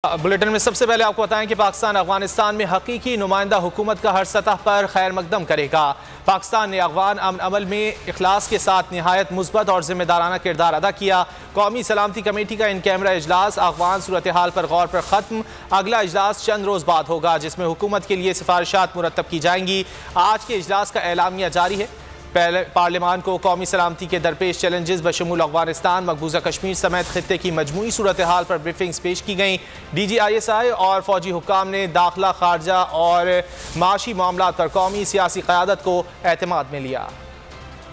Bulletin में सबसे पहले आपको बताएं कि पाकिस्तान अफगानिस्तान में हकीकी नुमाइंदा हुकूमत का हर सतह पर खैर मकदम करेगा। पाकिस्तान ने अफगान अमन अमल में इखलास के साथ निहायत मुस्बत और जिम्मेदाराना किरदार अदा किया। कौमी सलामती कमेटी का इन कैमरा इजलास अफगान सूरत हाल पर गौर पर ख़त्म। अगला इजलास चंद रोज़ बाद होगा जिसमें हुकूमत के लिए सिफारिशात मुरतब की जाएंगी। आज के इजलास का एलामिया जारी है। पहले पार्लियामान को कौमी सलामती के दरपेश चैलेंजेस बशमूल अफगानिस्तान, मकबूजा कश्मीर समेत खित्ते की मजमूई सूरत हाल पर ब्रीफिंग्स पेश की गई। DGISI और फौजी हुक्काम ने दाखिला, खारजा और माशी मामला पर कौमी सियासी क़यादत को एतमाद में लिया।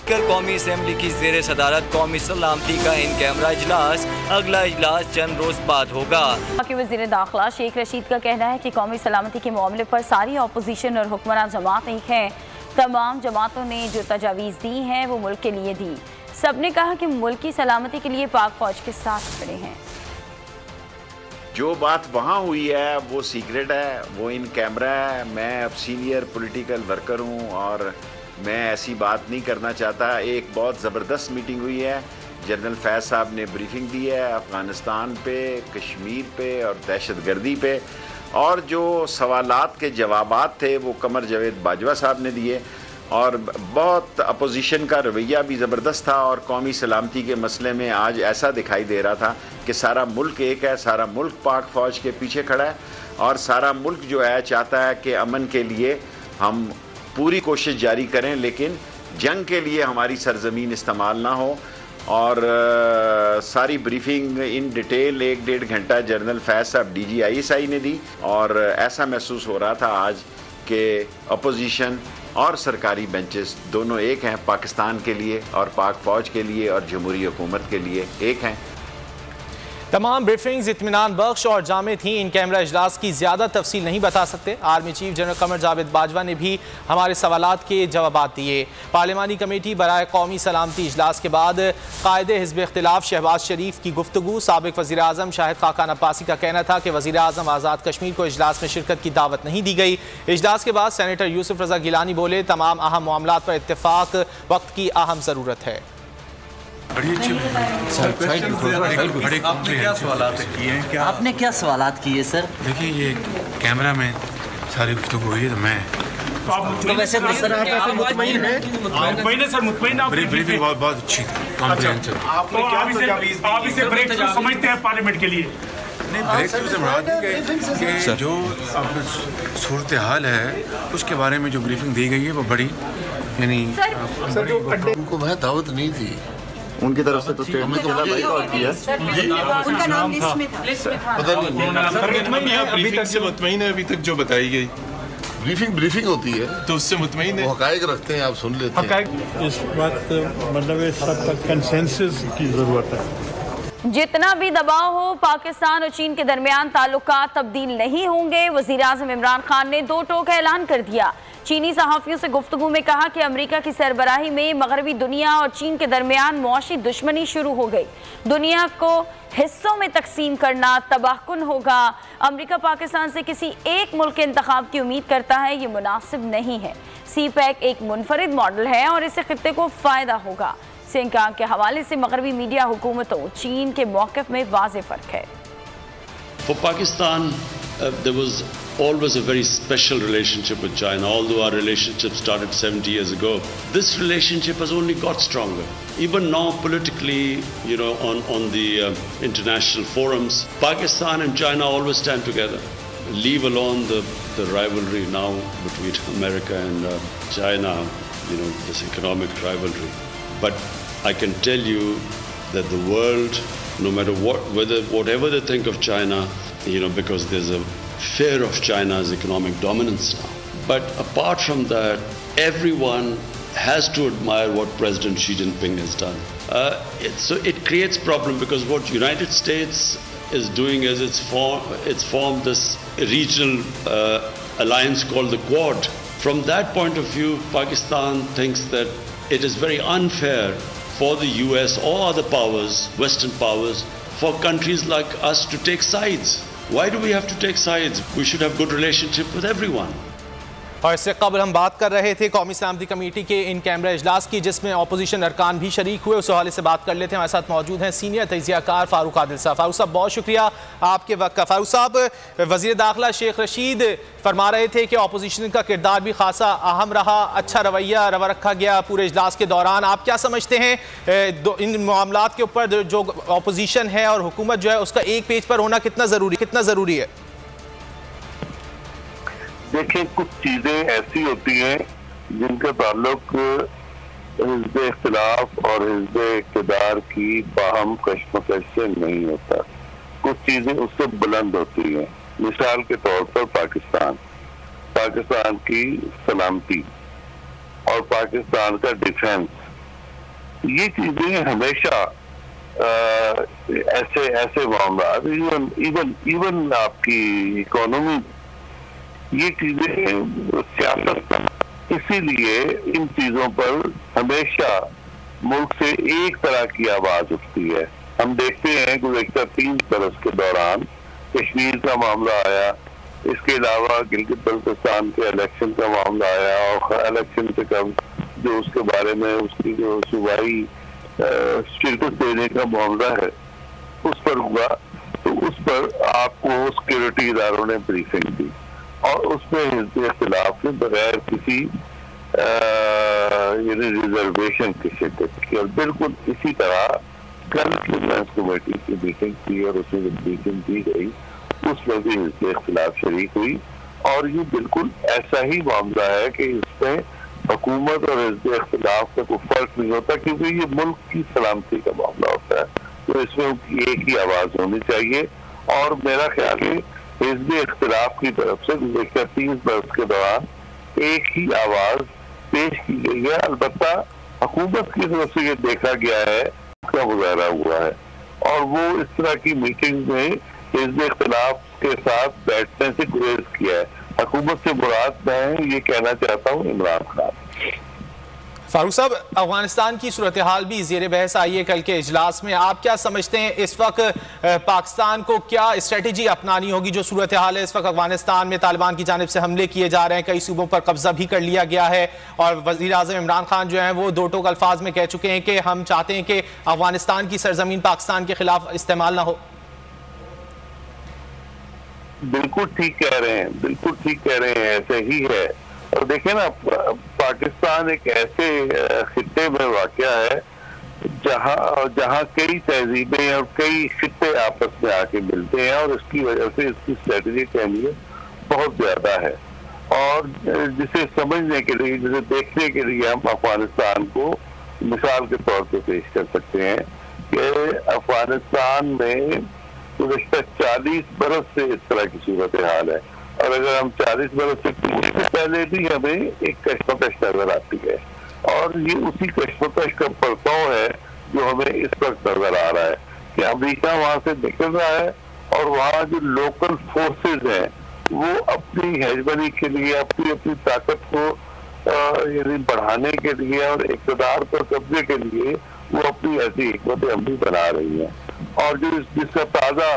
कौमी असम्बली की ज़ेर सदारत कौमी सलामती का इन कैमरा इजलास अगला इजलास चंद रोज बाद होगा। वज़ीर दाखिला शेख रशीद का कहना है कि कौमी सलामती के मामले पर सारी अपोजिशन और हुक्मरान जमात एक हैं। तमाम जमातों ने जो तजावीज़ दी हैं वो मुल्क के लिए दी। सब ने कहा कि मुल्क की सलामती के लिए पाक फौज के साथ खड़े हैं। जो बात वहाँ हुई है वो सीक्रेट है, वो इन कैमरा है। मैं अब सीनियर पॉलिटिकल वर्कर हूँ और मैं ऐसी बात नहीं करना चाहता। एक बहुत ज़बरदस्त मीटिंग हुई है। जनरल फैज़ साहब ने ब्रीफिंग दी है अफ़गानिस्तान पे, कश्मीर पे और दहशतगर्दी पे, और जो सवालात के जवाबात थे वो कमर जावेद बाजवा साहब ने दिए। और बहुत अपोजिशन का रवैया भी ज़बरदस्त था। और कौमी सलामती के मसले में आज ऐसा दिखाई दे रहा था कि सारा मुल्क एक है, सारा मुल्क पाक फ़ौज के पीछे खड़ा है और सारा मुल्क जो है चाहता है कि अमन के लिए हम पूरी कोशिश जारी करें, लेकिन जंग के लिए हमारी सरजमीन इस्तेमाल ना हो। और सारी ब्रीफिंग इन डिटेल 1-1.5 घंटा जनरल फैज़ साहब DGISI ने दी। और ऐसा महसूस हो रहा था आज कि अपोजिशन और सरकारी बेंचेस दोनों एक हैं, पाकिस्तान के लिए और पाक फ़ौज के लिए और जमहूरी हुकूमत के लिए एक हैं। तमाम ब्रीफिंग्स इत्मीनान बख्श और जामे थी। इन कैमरा इजलास की ज़्यादा तफसील नहीं बता सकते। Army chief general Qamar Javed Bajwa ने भी हमारे सवालात के जवाब दिए। पार्लियामानी कमेटी बराए कौमी सलामती इजलास के बाद कायदे हिज़्ब इख्तिलाफ शहबाज शरीफ की गुफ्तगू। साबिक़ वज़ीर आज़म शाहिद खाकान अब्बासी का कहना था कि वज़ीर आज़म आज़ाद कश्मीर को इजलास में शिरकत की दावत नहीं दी गई। इजलास के बाद सेनेटर यूसुफ रज़ा गिलानी बोले, तमाम अहम मामलात पर इत्तेफाक वक्त की अहम ज़रूरत है। आपने क्या सवालात किए सर? देखिए ये कैमरा में सारी गुफ्तगू हुई है तो मैं तो वैसे सर आप ऐसे मुतमईन हैं? सर मुतमईन आप ब्रीफिंग बहुत अच्छी थी। आप इसे ब्रेक थ्रू समझते हैं पार्लियामेंट के लिए? नहीं, ब्रेक थ्रू से मुराद कि जो अब सूरत हाल है उसके बारे में जो ब्रीफिंग दी गई है वो बड़ी, यानी उनको वह दावत नहीं थी उनकी तरफ से, तो स्टेटमेंट तो उनका नाम लिस्ट में था। पता नहीं अभी तक से मुतमईन है, अभी तक जो बताई गई ब्रीफिंग होती है तो उससे मुतमईन है। हकायक रखते हैं, आप सुन लेते हैं। इस वक्त मतलब सब तक कंसेंसस की जरूरत है। जितना भी दबाव हो, पाकिस्तान और चीन के दरमियान ताल्लुकात तब्दील नहीं होंगे। वज़ीर आज़म इमरान खान ने दो टोक ऐलान कर दिया। चीनी सहाफ़ियों से गुफ्तगू में कहा कि अमेरिका की सरबराही में मगरबी दुनिया और चीन के दरमियान मुआशी दुश्मनी शुरू हो गई। दुनिया को हिस्सों में तकसीम करना तबाहकुन होगा। अमेरिका पाकिस्तान से किसी एक मुल्क के इंतखाब की उम्मीद करता है, ये मुनासिब नहीं है। CPEC एक मुनफरिद मॉडल है और इससे खित्ते को फ़ायदा होगा। सिंकांग के हवाले से मगरबी मीडिया हुकूमतों चीन के मौक़िफ़ में वाज़ेह फ़र्क है। For Pakistan, there was always a very special relationship with China, although our relationship started 70 years ago. This relationship has only got stronger. Even now, politically, you know, on the international forums, Pakistan and China always stand together. Leave alone the rivalry now between America and China, you know, this economic rivalry. But I can tell you that the world, no matter whatever they think of China, you know, because there's a fear of China's economic dominance now. But apart from that, everyone has to admire what President Xi Jinping has done. So it creates problem because what United States is doing is it's formed this regional alliance called the Quad. From that point of view, Pakistan thinks that it is very unfair for the US or other powers, Western powers, for countries like us to take sides. Why do we have to take sides? We should have good relationship with everyone. और इससे कबल हम बात कर रहे थे कौमी सलामती कमेटी के इन कैमरा इजलास की, जिसमें अपोजिशन अरकान भी शरीक हुए। उस हवाले से बात कर लेते हैं। हमारे साथ मौजूद हैं सीनियर तजियाकार फारूक आदिल साहब। फारूक साहब, बहुत शुक्रिया आपके वक्त का। फारूक साहब, वज़ीर दाखिला शेख रशीद फरमा रहे थे कि अपोजिशन का किरदार भी खासा अहम रहा, अच्छा रवैया रखा गया पूरे इजलास के दौरान। आप क्या समझते हैं इन मामलात के ऊपर जो अपोजिशन है और हुकूमत जो है उसका एक पेज पर होना कितना ज़रूरी है? देखिए, कुछ चीजें ऐसी होती हैं जिनका ताल्लुक हिज़्ब इख्तिलाफ और हिज़्ब इक़्तिदार की बाहम कशमकश से नहीं होता। कुछ चीजें उससे बुलंद होती हैं। मिसाल के तौर पर पाकिस्तान की सलामती और पाकिस्तान का डिफेंस, ये चीजें हमेशा ऐसे मामला, इवन आपकी इकोनॉमी, ये चीजें सियासत, इसीलिए इन चीजों पर हमेशा मुल्क से एक तरह की आवाज उठती है। हम देखते हैं गुज़श्ता 3 बरस के दौरान कश्मीर का मामला आया, इसके अलावा गिलगित बल्तिस्तान के इलेक्शन का मामला आया, और इलेक्शन से कम जो उसके बारे में उसकी जो सूबाई स्टेटस देने का मामला है उस पर हुआ, तो उस पर आपको सिक्योरिटी इदारों ने ब्रीफिंग दी और उसमें हिज़्ब इख्तिलाफ ने बगैर किसी रिजर्वेशन की शिरकत की। और बिल्कुल इसी तरह कल डिफेंस कमेटी की मीटिंग थी और उसमें जब मीटिंग दी गई उसमें भी हिज़्ब इख्तिलाफ शरीक हुई। और ये बिल्कुल ऐसा ही मामला है कि इसमें हुकूमत और हिज़्ब इख्तिलाफ का कोई फर्क नहीं होता, क्योंकि ये मुल्क की सलामती का मामला होता है, तो इसमें एक ही आवाज होनी चाहिए। और मेरा ख्याल है हिज़्ब इख्तिलाफ की तरफ से 30 बरस के दौरान एक ही आवाज पेश की गई है। अलबत्ता हुकूमत की तरफ से ये देखा गया है, उसका मुजाहरा हुआ है, और वो इस तरह की मीटिंग में हिज़्ब इख्तिलाफ के साथ बैठने से गुरेज किया है। हुकूमत से मुराद मैं ये कहना चाहता हूँ इमरान खान। फारूक साहब, अफगानिस्तान की सूरत हाल भी ज़ेर बहस आई है कल के इजलास में। आप क्या समझते हैं इस वक्त पाकिस्तान को क्या स्ट्रेटजी अपनानी होगी? जो सूरत हाल है इस वक्त अफगानिस्तान में, तालिबान की जानिब से हमले किए जा रहे हैं, कई सूबों पर कब्जा भी कर लिया गया है, और वज़ीर आज़म इमरान खान जो हैं वो दो टोक अल्फाज में कह चुके हैं कि हम चाहते हैं कि अफगानिस्तान की सरजमीन पाकिस्तान के खिलाफ इस्तेमाल ना हो। बिल्कुल ठीक कह रहे हैं, बिल्कुल ठीक कह रहे हैं, ऐसे ही है। और देखें ना, पाकिस्तान एक ऐसे खित्ते में वाक़या है जहाँ कई तहजीबें और कई खित्ते आपस में आके मिलते हैं, और इसकी वजह से इसकी स्ट्रेटजी की अहमियत बहुत ज्यादा है। और जिसे समझने के लिए, जिसे देखने के लिए हम अफगानिस्तान को मिसाल के तौर पर पेश कर सकते हैं कि अफगानिस्तान में गुज़श्ता 40 बरस से इस तरह की सूरत हाल है, और अगर हम 40 बरस से पहले भी हमें एक कशमकश नजर आती है, और ये उसी कशमकश का परताव है जो हमें इस वक्त नजर आ रहा है कि अमेरिका वहां से निकल रहा है, और वहाँ जो लोकल फोर्सेज हैं वो अपनी हेजमनी के लिए, अपनी ताकत को यानी बढ़ाने के लिए और इक़्तिदार पर कब्जे के लिए वो अपनी ऐसी हिकमत अमली बना रही है। और जो जिसका ताज़ा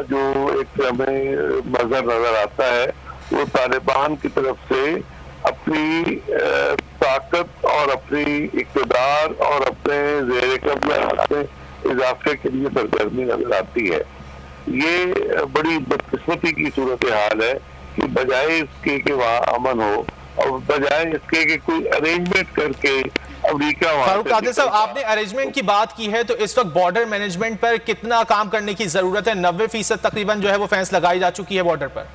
जो एक हमें मजहर नजर आता है वो तालिबान की तरफ से अपनी ताकत और अपनी इक़्तिदार और अपने ज़ेर कब्ज़ा इजाफे के लिए सरगर्मी नजर आती है। ये बड़ी बदकिस्मती की सूरत हाल है कि बजाय इसके कि वहाँ अमन हो, और बजाय इसके कि कोई अरेंजमेंट करके अमेरिका। फारूक आदिल साहब, आपने अरेंजमेंट की बात की है, तो इस वक्त बॉर्डर मैनेजमेंट पर कितना काम करने की जरूरत है? 90% तकरीबन जो है वो फेंस लगाई जा चुकी है बॉर्डर पर।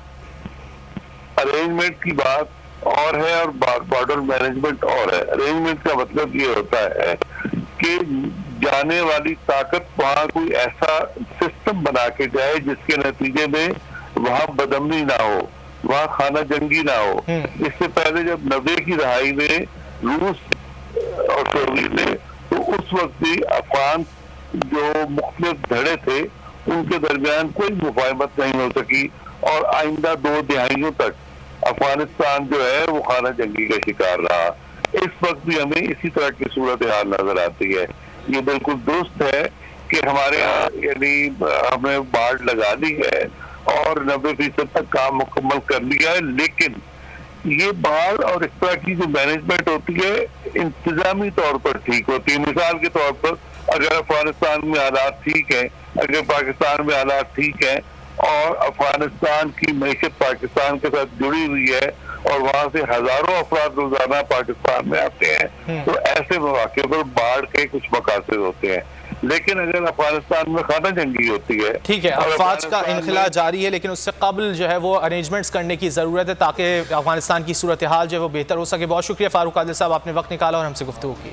अरेंजमेंट की बात और है और बॉर्डर मैनेजमेंट और है। अरेंजमेंट का मतलब ये होता है कि जाने वाली ताकत वहाँ कोई ऐसा सिस्टम बना के जाए जिसके नतीजे में वहाँ बदअमनी ना हो, वहाँ खाना जंगी ना हो। इससे पहले जब 90 की दहाई में रूस और सोवियत में, तो उस वक्त भी अफगान जो मुख्तलिफ धड़े थे उनके दरमियान कोई मुफाहमत नहीं हो सकी, और आइंदा 2 दहाइयों तक अफगानिस्तान जो है वो खाना जंगी का शिकार रहा। इस वक्त भी हमें इसी तरह की सूरत हाल नजर आती है। ये बिल्कुल दुरुस्त है कि हमारे यहाँ यानी हमने बाढ़ लगा दी है और 90% तक काम मुकम्मल कर लिया है, लेकिन ये बाढ़ और इस तरह की जो मैनेजमेंट होती है इंतजामी तौर पर ठीक होती है। मिसाल के तौर पर अगर अफगानिस्तान में हालात ठीक है, अगर पाकिस्तान में हालात ठीक है और अफगानिस्तान की मैशत पाकिस्तान के साथ जुड़ी हुई है और वहाँ से हजारों अफराद रोजाना पाकिस्तान में आते हैं, तो ऐसे मौके पर बाढ़ के कुछ मकासद होते हैं। लेकिन अगर अफगानिस्तान में खाना जंगी होती है, ठीक है, अफवाज का इनखला जारी है, लेकिन उससे कबल जो है वो अरेंजमेंट्स करने की ज़रूरत है ताकि अफगानिस्तान की सूरत हाल जो है वो बेहतर हो सके। बहुत शुक्रिया फारूक आदिल साहब, आपने वक्त निकाला और हमसे गुफ्तगू की।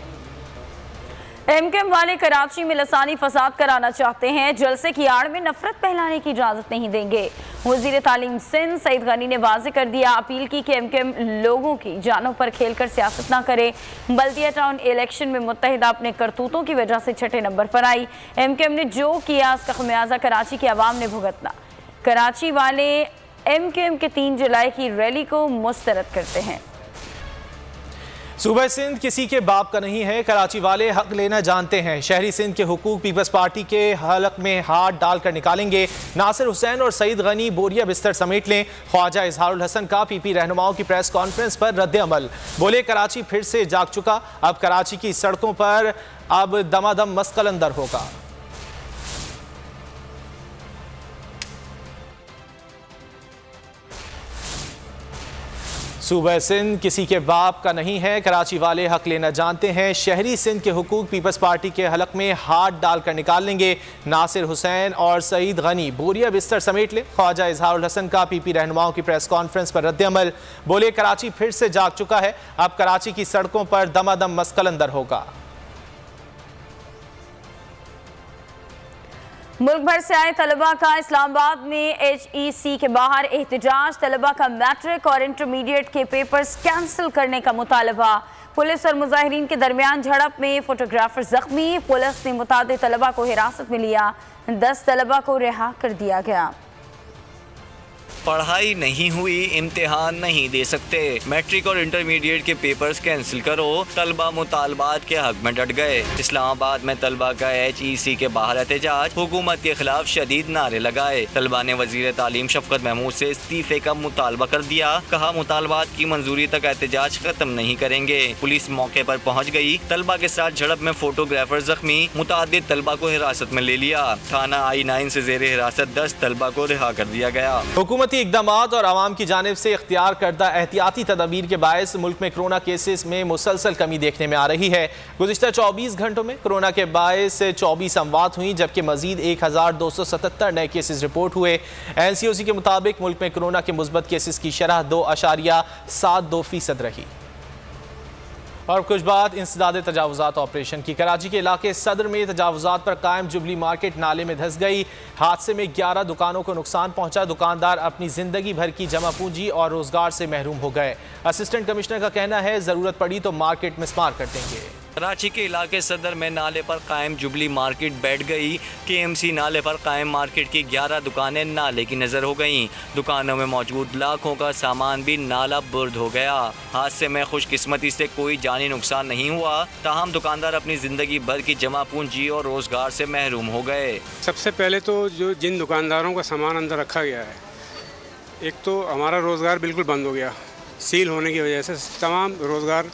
एमकेएम वाले कराची में लसानी फसाद कराना चाहते हैं, जलसे की आड़ में नफरत फैलाने की इजाजत नहीं देंगे। वजीर तालीम सिंध सईद गनी ने वाज़ेह कर दिया, अपील की कि एमकेएम लोगों की जानों पर खेलकर सियासत ना करे। बल्दिया टाउन इलेक्शन में मुत्तहिदा अपने करतूतों की वजह से छठे नंबर पर आई। एमकेएम ने जो किया उसका खमियाजा कराची की आवाम ने भुगतना। कराची वाले एमकेएम के 3 जुलाई की रैली को मुस्तरद करते हैं। सूबा सिंध किसी के बाप का नहीं है, कराची वाले हक लेना जानते हैं। शहरी सिंध के हुकूक पीपल्स पार्टी के हलक में हाथ डालकर निकालेंगे। नासिर हुसैन और सईद गनी बोरिया बिस्तर समेट लें। ख्वाजा इजहारुल हसन का पीपी रहनुमाओं की प्रेस कॉन्फ्रेंस पर रद्द अमल। बोले कराची फिर से जाग चुका, अब कराची की सड़कों पर अब दमादम मस्कलंदर होगा। सूबा सिंध किसी के बाप का नहीं है, कराची वाले हक लेना जानते हैं। शहरी सिंध के हुकूक पीपल्स पार्टी के हलक में हाथ डालकर निकाल लेंगे। नासिर हुसैन और सईद गनी बोरिया बिस्तर समेट ले। ख्वाजा इजहारुल हसन का पीपी रहनुमाओं की प्रेस कॉन्फ्रेंस पर रद्द अमल। बोले कराची फिर से जाग चुका है, अब कराची की सड़कों पर दमादम मस्कलंदर होगा। मुल्क भर से आए तलबा का इस्लामाबाद में HEC के बाहर एहतजाज। तलबा का मैट्रिक और इंटरमीडिएट के पेपर्स कैंसिल करने का मुतालबा। पुलिस और मुजाहिरीन के दरमियान झड़प में फोटोग्राफर जख्मी। पुलिस ने मुतादिद तलबा को हिरासत में लिया, 10 तलबा को रिहा कर दिया गया। पढ़ाई नहीं हुई, इम्तिहान नहीं दे सकते, मैट्रिक और इंटरमीडिएट के पेपर्स कैंसिल करो। तलबा मुतालबात के हक में डट गए। इस्लामाबाद में तलबा का HEC के बाहर एहतजाज। हुकूमत के खिलाफ शदीद नारे लगाए। तलबा ने वजीर तालीम शफकत महमूद से इस्तीफे का मुतालबा कर दिया। कहा मुतालबात की मंजूरी तक एहतजाज खत्म नहीं करेंगे। पुलिस मौके पर पहुँच गई। तलबा के साथ झड़प में फोटोग्राफर जख्मी। मुतादिद तलबा को हिरासत में ले लिया। थाना I9 से जेर हिरासत 10 तलबा को रिहा कर दिया गया। हुकूमती इक़दामात और आवाम की जानिब से इख्तियार करदा एहतियाती तदाबीर के बायस मुल्क में कोरोना केसेस में मुसलसल कमी देखने में आ रही है। गुज़िश्ता 24 घंटों में कोरोना के बायस 24 अमवात हुई, जबकि मजीद 1277 नए केसेस रिपोर्ट हुए। NCOC के मुताबिक मुल्क में कोरोना के मुस्बत केसेस की शरह 2.72% रही। और कुछ बात इंसदाद तजावुज़ात ऑपरेशन की। कराची के इलाके सदर में तजावुज़ात पर कायम जुबली मार्केट नाले में धंस गई। हादसे में 11 दुकानों को नुकसान पहुंचा। दुकानदार अपनी ज़िंदगी भर की जमा पूंजी और रोज़गार से महरूम हो गए। असिस्टेंट कमिश्नर का कहना है ज़रूरत पड़ी तो मार्केट मिसमार कर देंगे। कराची के इलाके सदर में नाले पर कायम जुबली मार्केट बैठ गई। KMC नाले पर कायम मार्केट की 11 दुकानें नाले की नज़र हो गईं। दुकानों में मौजूद लाखों का सामान भी नाला बुर्द हो गया। हादसे में खुशकिस्मती से कोई जानी नुकसान नहीं हुआ, ताहम दुकानदार अपनी ज़िंदगी भर की जमा पूंजी और रोज़गार से महरूम हो गए। सबसे पहले तो जिन दुकानदारों का सामान अंदर रखा गया है, एक तो हमारा रोज़गार बिल्कुल बंद हो गया। सील होने की वजह से तमाम रोज़गार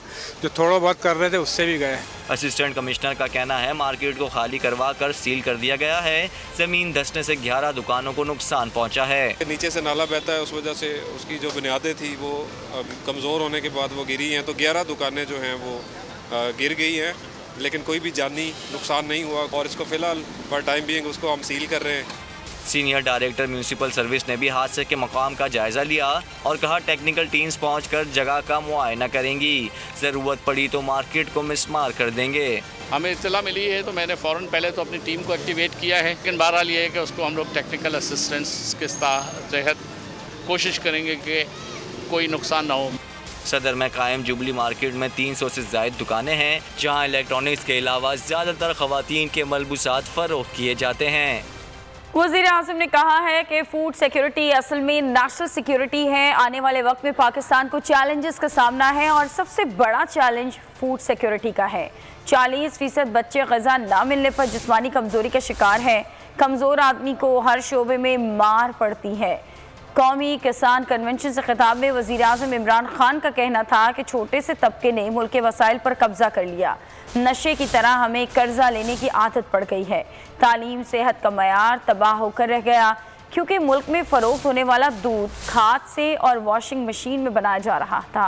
जो थोड़ा बहुत कर रहे थे उससे भी गए। असिस्टेंट कमिश्नर का कहना है मार्केट को खाली करवा कर सील कर दिया गया है। ज़मीन धंसने से 11 दुकानों को नुकसान पहुंचा है। नीचे से नाला बहता है, उस वजह से उसकी जो बुनियादें थी वो कमज़ोर होने के बाद वो गिरी हैं, तो 11 दुकानें जो हैं वो गिर गई हैं, लेकिन कोई भी जानी नुकसान नहीं हुआ। और इसको फ़िलहाल फॉर टाइम बीइंग उसको हम सील कर रहे हैं। सीनियर डायरेक्टर म्यूनिसिपल सर्विस ने भी हादसे के मकाम का जायजा लिया और कहा टेक्निकल टीम्स पहुंचकर जगह का मुआयना करेंगी। ज़रूरत पड़ी तो मार्केट को मिसमार कर देंगे। हमें इत्तला मिली है तो मैंने फ़ौरन पहले तो अपनी टीम को एक्टिवेट किया है, लेकिन बहरहाल ये है कि उसको हम लोग टेक्निकल असिस्टेंस के तहत कोशिश करेंगे कि कोई नुकसान ना हो। सदर में कायम जुबली मार्केट में 300 से ज़ायद दुकानें हैं, जहाँ इलेक्ट्रॉनिक्स के अलावा ज़्यादातर ख़वातीन के मलबूसात फ़रोख्त किए जाते हैं। वज़ीर आज़म ने कहा है कि फूड सिक्योरिटी असल में नेशनल सिक्योरिटी है। आने वाले वक्त में पाकिस्तान को चैलेंजेस का सामना है और सबसे बड़ा चैलेंज फूड सिक्योरिटी का है। 40% बच्चे ग़िज़ा ना मिलने पर जिस्मानी कमज़ोरी का शिकार है। कमज़ोर आदमी को हर शोबे में मार पड़ती है। कौमी किसान कन्वेंशन से खिताब में वज़ीर-ए-आज़म इमरान खान का कहना था कि छोटे से तबके ने मुल्क के वसाइल पर कब्जा कर लिया। नशे की तरह हमें कर्जा लेने की आदत पड़ गई है। तालीम सेहत का मयार तबाह होकर रह गया क्योंकि मुल्क में फरोख्त होने वाला दूध खाद से और वॉशिंग मशीन में बनाया जा रहा था।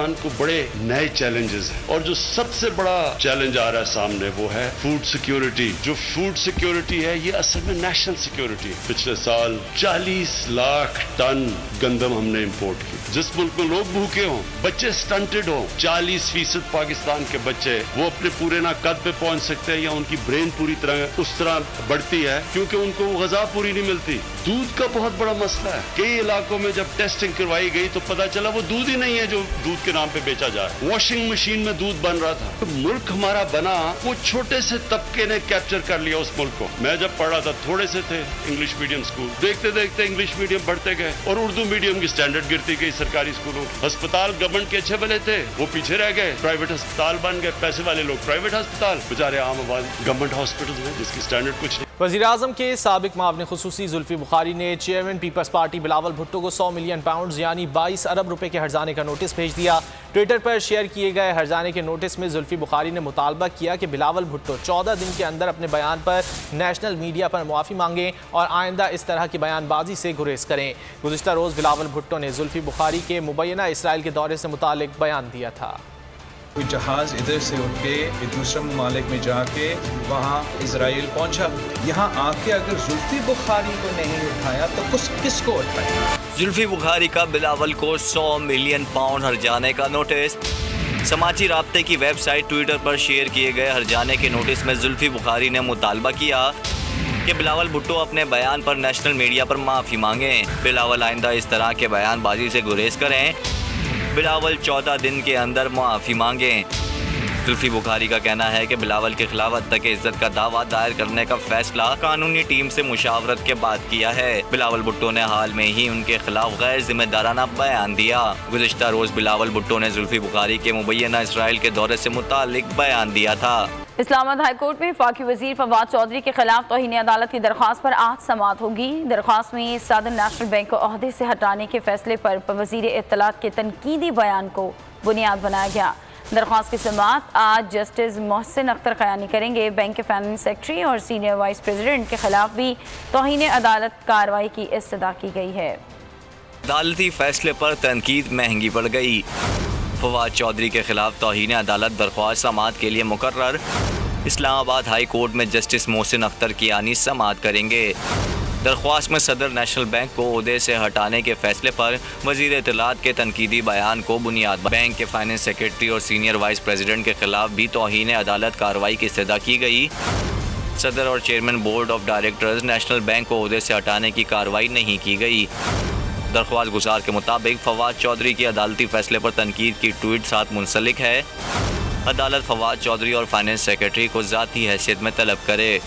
को बड़े नए चैलेंजेस हैं और जो सबसे बड़ा चैलेंज आ रहा है सामने वो है फूड सिक्योरिटी। जो फूड सिक्योरिटी है ये असल में नेशनल सिक्योरिटी है। पिछले साल 40 लाख टन गंदम हमने इंपोर्ट की। जिस मुल्क में लोग भूखे हों, बच्चे स्टंटेड हों, 40% पाकिस्तान के बच्चे वो अपने पूरे ना कद पे पहुंच सकते हैं या उनकी ब्रेन पूरी तरह उस तरह बढ़ती है क्योंकि उनको गजा पूरी नहीं मिलती। दूध का बहुत बड़ा मसला है। कई इलाकों में जब टेस्टिंग करवाई गई तो पता चला वो दूध ही नहीं है जो दूध के नाम पे बेचा जा रहा है। वॉशिंग मशीन में दूध बन रहा था। तो मुल्क हमारा बना वो छोटे से तबके ने कैप्चर कर लिया उस मुल्क को। मैं जब पढ़ रहा था थोड़े से थे इंग्लिश मीडियम स्कूल, देखते देखते इंग्लिश मीडियम बढ़ते गए और उर्दू मीडियम की स्टैंडर्ड गिरती गई। सरकारी स्कूलों अस्पताल गवर्नमेंट के अच्छे भले थे वो पीछे रह गए, प्राइवेट अस्पताल बन गए। पैसे वाले लोग प्राइवेट अस्पताल, बेचारे आम आबादी गवर्नमेंट हॉस्पिटल में जिसकी स्टैंडर्ड कुछ नहीं। वज़ीर-ए-आज़म के साबिक मुआविन खुसूसी जुल्फी बुखारी ने चेयरमैन पीपल्स पार्टी बिलावल भुट्टो को 100 मिलियन पाउंड यानी 22 अरब रुपए के हर्जाने का नोटिस भेज दिया। ट्विटर पर शेयर किए गए हर्जाने के नोटिस में जुल्फी बुखारी ने मुतालबा किया कि बिलावल भुट्टो 14 दिन के अंदर अपने बयान पर नेशनल मीडिया पर मुआफ़ी मांगें और आइंदा इस तरह की बयानबाजी से गुरेज करें। गुज़िश्ता रोज़ बिलावल भुट्टो ने जुल्फी बुखारी के मुबैना इसराइल के दौरे से मुतालिक बयान दिया था। कोई जहाज़ इधर से उठ के दूसरे ममालिक में जाके वहाँ इजराइल पहुँचा, यहाँ आके अगर जुल्फी बुखारी को नहीं उठाया तो किसको उठाया? जुल्फी बुखारी का बिलावल को 100 मिलियन पाउंड हर्जाने का नोटिस। समाजी राब्ते की वेबसाइट ट्विटर पर शेयर किए गए हर्जाने के नोटिस में जुल्फी बुखारी ने मुतालबा किया कि बिलावल भुट्टो अपने बयान पर नेशनल मीडिया पर माफ़ी मांगें। बिलावल आइंदा इस तरह के बयानबाजी से गुरेज करें। बिलावल 14 दिन के अंदर मुआफ़ी मांगें। जुल्फी बुखारी का कहना है कि बिलावल के खिलाफ हत्या के इज्जत का दावा दायर करने का फैसला कानूनी टीम से मुशावरत के बाद किया है। बिलावल भुट्टो ने हाल में ही उनके खिलाफ गैर जिम्मेदाराना बयान दिया। गुज़िश्ता रोज़ बिलावल भुट्टो ने जुल्फी बुखारी के मुबैना इसराइल के दौरे से मुतालिक बयान दिया था। इस्लामाबाद हाई कोर्ट में वफाकी वज़ीर फवाद चौधरी के खिलाफ तौहीन अदालत की दरख्वास्त पर आज समाअत होगी। दरख्वास्त में सदर नेशनल बैंक को ओहदे से हटाने के फैसले पर वज़ीर इत्तलात के तनकीदी बयान को बुनियाद बनाया गया। दरख्वास्त की समाअत आज जस्टिस मोहसिन अख्तर क़यानी करेंगे। बैंक के फाइनेंस सेक्रेटरी और सीनियर वाइस प्रेसिडेंट के खिलाफ भी तौहीन अदालत कार्रवाई की इस्तदा की गई है। अदालती फैसले पर तनकीद महंगी पड़ गई। फवाद चौधरी के खिलाफ तौहीन अदालत दरख्वास्त समाअत के लिए मुकर्रर। इस्लामाबाद हाई कोर्ट में जस्टिस मोहसिन अख्तर क़यानी समाअत करेंगे। दरख्वास्त में सदर नेशनल बैंक को ओहदे से हटाने के फैसले पर वज़ीर इत्तलात के तनकीदी बयान को बुनियाद। बैंक के फाइनेंस सेक्रेटरी और सीनियर वाइस प्रेसिडेंट के खिलाफ भी तौहीन अदालत कार्रवाई की इस्तदा की गई। सदर और chairman board of directors national bank को ओहदे से हटाने की कार्रवाई नहीं की गई। दरख्वास्त गुजार के मुताबिक फवाद चौधरी की अदालती फैसले पर तनकीद की ट्वीट साथ मुंसलिक है। अदालत फवाद चौधरी और फाइनेंस सेक्रेटरी को ज़ाती हैसियत में तलब करे।